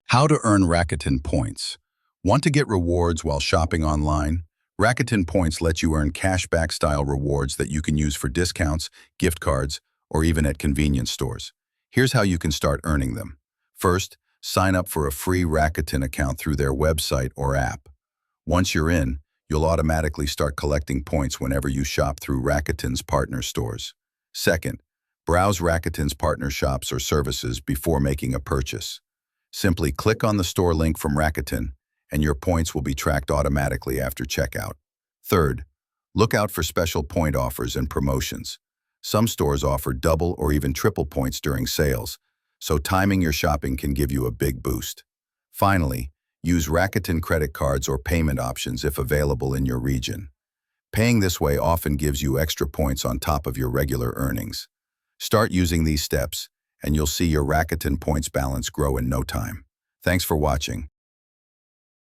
How to earn Rakuten Points. Want to get rewards while shopping online? Rakuten Points let you earn cashback-style rewards that you can use for discounts, gift cards, or even at convenience stores. Here's how you can start earning them. First, sign up for a free Rakuten account through their website or app. Once you're in, you'll automatically start collecting points whenever you shop through Rakuten's partner stores. Second, browse Rakuten's partner shops or services before making a purchase. Simply click on the store link from Rakuten, and your points will be tracked automatically after checkout. Third, look out for special point offers and promotions. Some stores offer double or even triple points during sales, so timing your shopping can give you a big boost. Finally, use Rakuten credit cards or payment options if available in your region. Paying this way often gives you extra points on top of your regular earnings. Start using these steps, and you'll see your Rakuten points balance grow in no time. Thanks for watching.